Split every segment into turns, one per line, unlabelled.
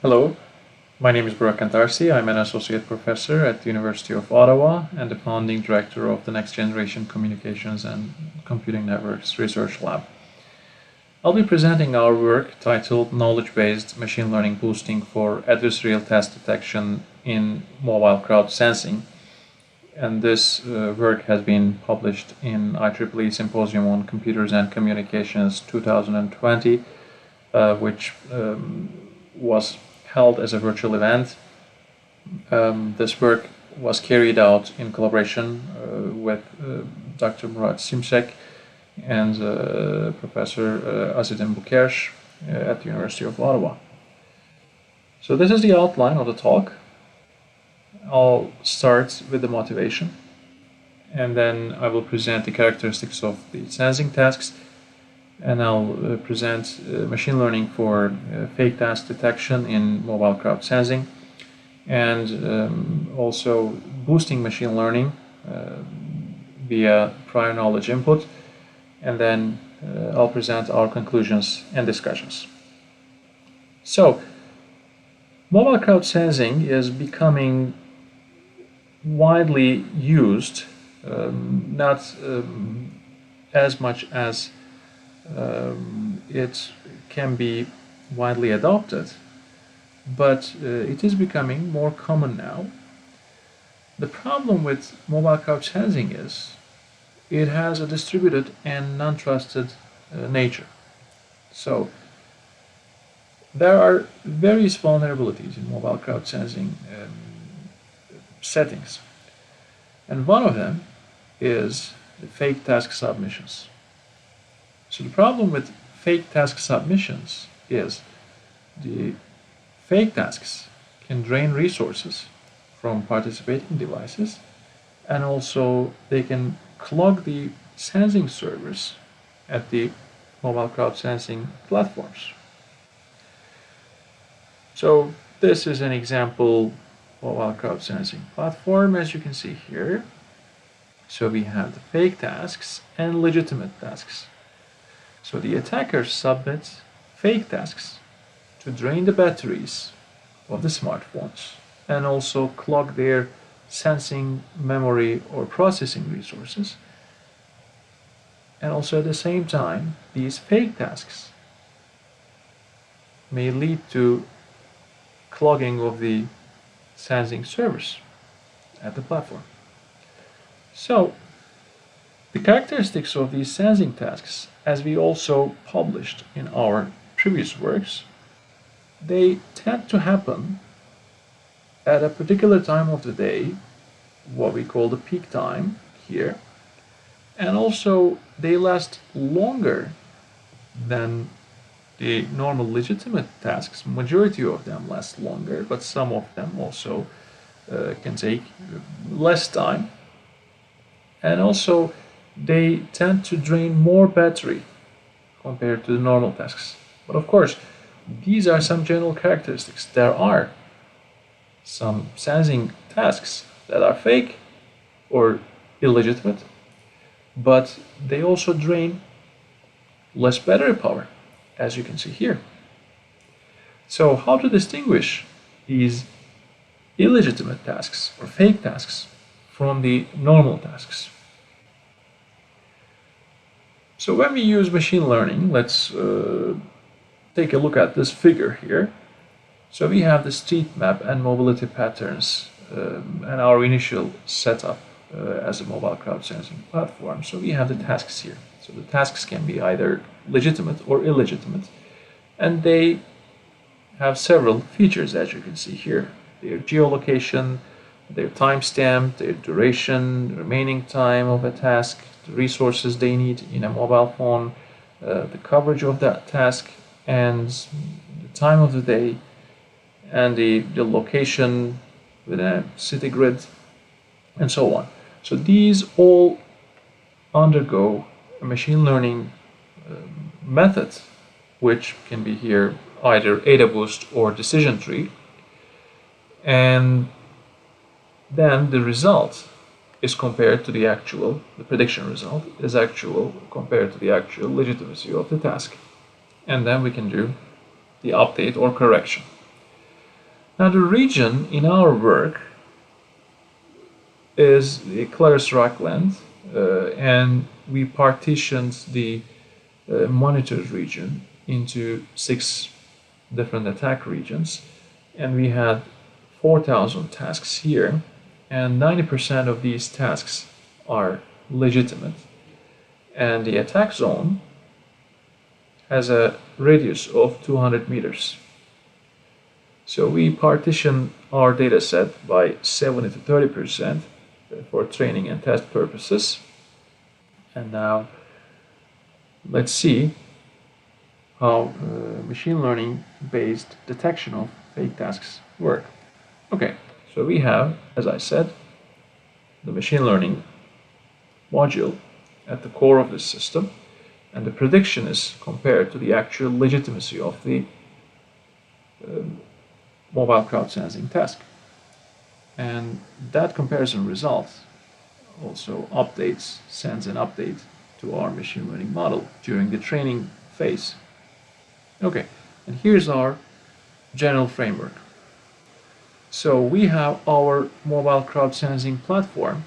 Hello, my name is Burak Kantarci. I'm an associate professor at the University of Ottawa and the founding director of the Next Generation Communications and Computing Networks Research Lab. I'll be presenting our work titled Knowledge-Based Machine Learning Boosting for Adversarial Task Detection in Mobile Crowdsensing. And this work has been published in IEEE Symposium on Computers and Communications 2020, which was held as a virtual event. This work was carried out in collaboration with Dr. Murat Simsek and Professor Azzedine Boukerche at the University of Ottawa. So this is the outline of the talk. I'll start with the motivation, and then I will present the characteristics of the sensing tasks, and I'll present machine learning for fake task detection in mobile crowd sensing, and also boosting machine learning via prior knowledge input, and then I'll present our conclusions and discussions. So, mobile crowd sensing is becoming widely used, not as much as it can be widely adopted, but it is becoming more common now. The problem with mobile crowd sensing is it has a distributed and non-trusted nature. So there are various vulnerabilities in mobile crowd sensing settings, and one of them is the fake task submissions. So the problem with fake task submissions is the fake tasks can drain resources from participating devices, and also they can clog the sensing servers at the mobile crowd sensing platforms. So this is an example mobile crowd sensing platform, as you can see here. So we have the fake tasks and legitimate tasks. So the attacker submits fake tasks to drain the batteries of the smartphones and also clog their sensing memory or processing resources. And also at the same time, these fake tasks may lead to clogging of the sensing servers at the platform. So the characteristics of these sensing tasks, as we also published in our previous works, they tend to happen at a particular time of the day, what we call the peak time here, and also they last longer than the normal legitimate tasks. Majority of them last longer, but some of them also can take less time, and also they tend to drain more battery compared to the normal tasks. But of course, these are some general characteristics. There are some sensing tasks that are fake or illegitimate, but they also drain less battery power, as you can see here. So how to distinguish these illegitimate tasks or fake tasks from the normal tasks? So when we use machine learning, let's take a look at this figure here. So we have the street map and mobility patterns and our initial setup as a mobile crowd sensing platform. So we have the tasks here. So the tasks can be either legitimate or illegitimate, and they have several features, as you can see here. Their geolocation, their timestamp, their duration, the remaining time of a task, the resources they need in a mobile phone, the coverage of that task, and the time of the day, and the location within a city grid, and so on. So these all undergo a machine learning method, which can be here either AdaBoost or decision tree, and then the result is compared to the actual, the prediction result is actual compared to the actual legitimacy of the task. And then we can do the update or correction. Now the region in our work is the Claris Rockland, and we partitioned the monitored region into 6 different attack regions, and we had 4,000 tasks here, and 90% of these tasks are legitimate, and the attack zone has a radius of 200 meters. So we partition our data set by 70 to 30% for training and test purposes. And now let's see how machine learning based detection of fake tasks work. Okay, so we have, as I said, the machine learning module at the core of this system, and the prediction is compared to the actual legitimacy of the mobile crowd sensing task. And that comparison result also sends an update to our machine learning model during the training phase. Okay, and here's our general framework. So we have our mobile crowd sensing platform,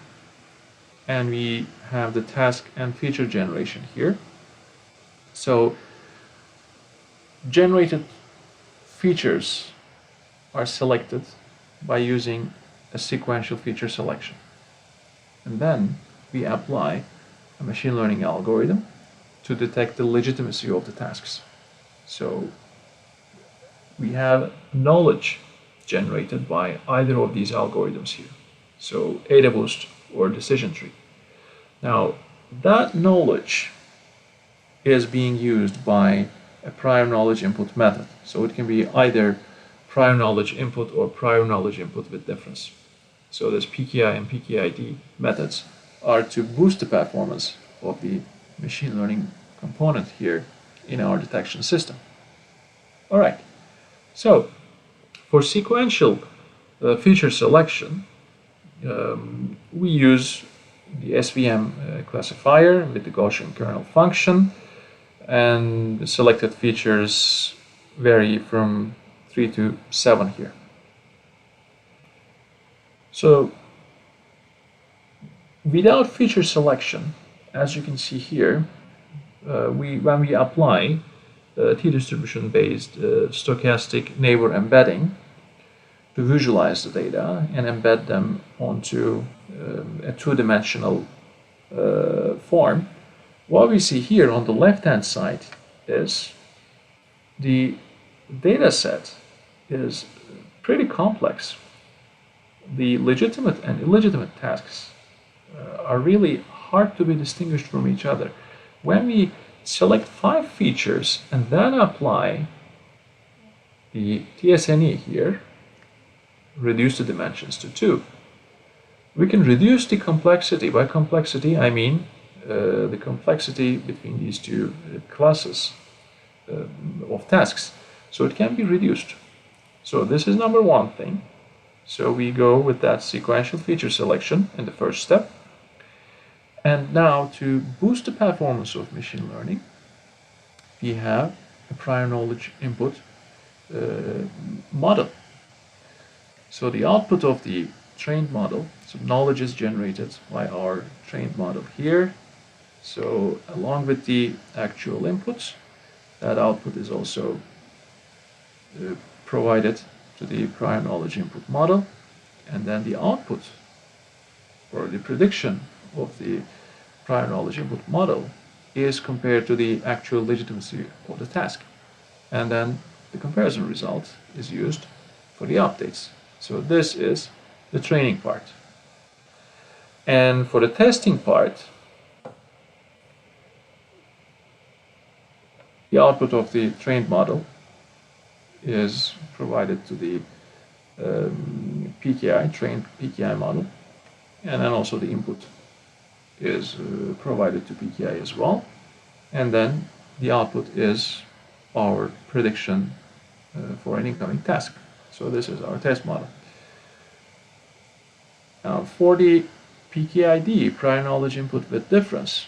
and we have the task and feature generation here. So generated features are selected by using a sequential feature selection. And then we apply a machine learning algorithm to detect the legitimacy of the tasks. So we have knowledge generated by either of these algorithms here. So AdaBoost or decision tree. Now that knowledge is being used by a prior knowledge input method. So it can be either prior knowledge input or prior knowledge input with difference. So this PKI and PKID methods are to boost the performance of the machine learning component here in our detection system. All right, so for sequential feature selection, we use the SVM classifier with the Gaussian kernel function, and the selected features vary from 3 to 7 here. So without feature selection, as you can see here, when we apply t-distribution based stochastic neighbor embedding to visualize the data and embed them onto a two-dimensional form, what we see here on the left-hand side is the data set is pretty complex. The legitimate and illegitimate tasks are really hard to be distinguished from each other. When we select 5 features and then apply the TSNE here, reduce the dimensions to 2, we can reduce the complexity. By complexity, I mean the complexity between these two classes of tasks. So it can be reduced. So this is number 1 thing. So we go with that sequential feature selection in the first step. And now to boost the performance of machine learning, we have a prior knowledge input model. So the output of the trained model, so knowledge is generated by our trained model here. So along with the actual inputs, that output is also provided to the prior knowledge input model, and then the output or the prediction of the prior knowledge input model is compared to the actual legitimacy of the task, and then the comparison result is used for the updates. So this is the training part. And for the testing part, the output of the trained model is provided to the PKI, trained PKI model, and then also the input is provided to PKI as well, and then the output is our prediction for an incoming task. So this is our test model. Now for the PKID, prior knowledge input with difference,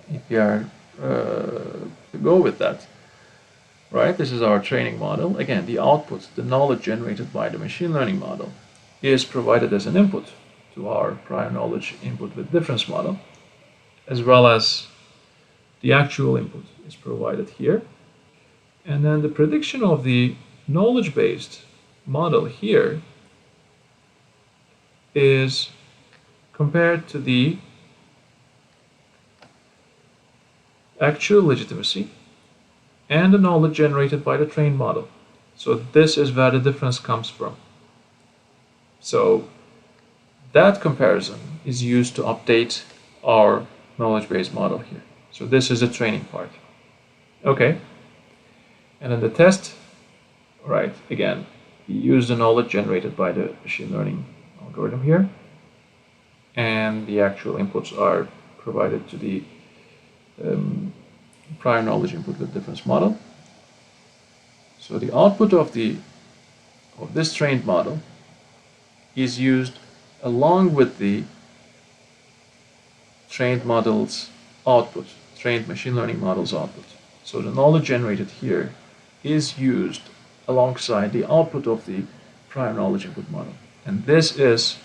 if you are to go with that, right? This is our training model. Again, the output, the knowledge generated by the machine learning model, is provided as an input to our prior knowledge input with difference model, as well as the actual input is provided here. And then the prediction of the knowledge-based model here is compared to the actual legitimacy and the knowledge generated by the trained model. So this is where the difference comes from. So that comparison is used to update our knowledge-based model here. So this is the training part. Okay. And then the test, right, again, we use the knowledge generated by the machine learning algorithm here. And the actual inputs are provided to the prior knowledge input with difference model. So the output of this trained model is used along with the trained model's output, trained machine learning model's output. So the knowledge generated here is used alongside the output of the prior knowledge input model. And this is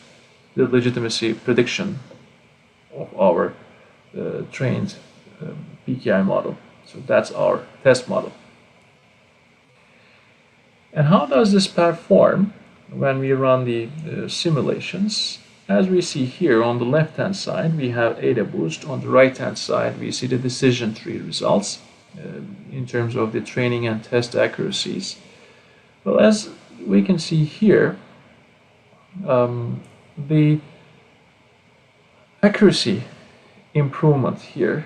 the legitimacy prediction of our trained PKI model. So that's our test model. And how does this perform when we run the simulations? As we see here on the left-hand side, we have AdaBoost. On the right-hand side, we see the decision tree results in terms of the training and test accuracies. Well, as we can see here, the accuracy improvement here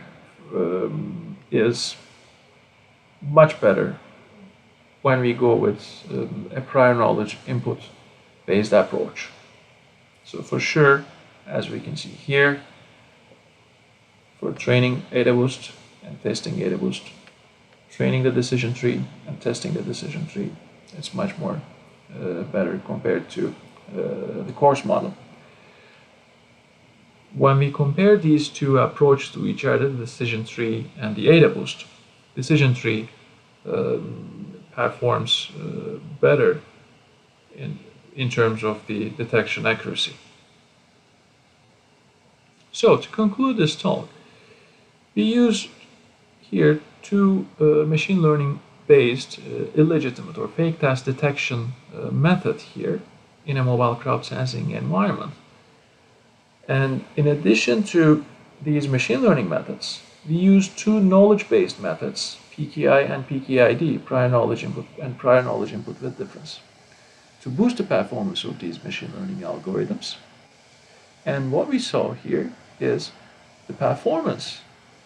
is much better when we go with a prior knowledge input based approach. So for sure, as we can see here, for training AdaBoost and testing AdaBoost, training the decision tree and testing the decision tree, it's much more better compared to the course model. When we compare these two approaches to each other, the decision tree and the AdaBoost, decision tree performs better in terms of the detection accuracy. So to conclude this talk, we use here two machine learning based illegitimate or fake task detection method here in a mobile crowd sensing environment. And in addition to these machine learning methods, we use two knowledge-based methods, PKI and PKID, prior knowledge input and prior knowledge input with difference, to boost the performance of these machine learning algorithms. And what we saw here is the performance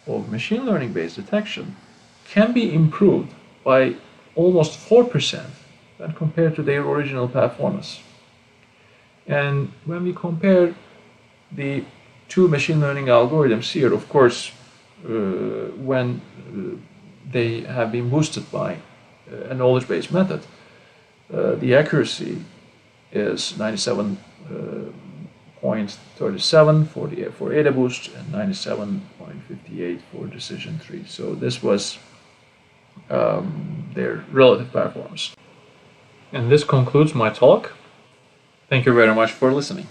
of machine learning based detection can be improved by almost 4% when compared to their original performance. And when we compare the two machine learning algorithms here, of course, when they have been boosted by a knowledge-based method, the accuracy is 97.37 for AdaBoost and 97.58 for decision tree. So this was their relative performance. And this concludes my talk. Thank you very much for listening.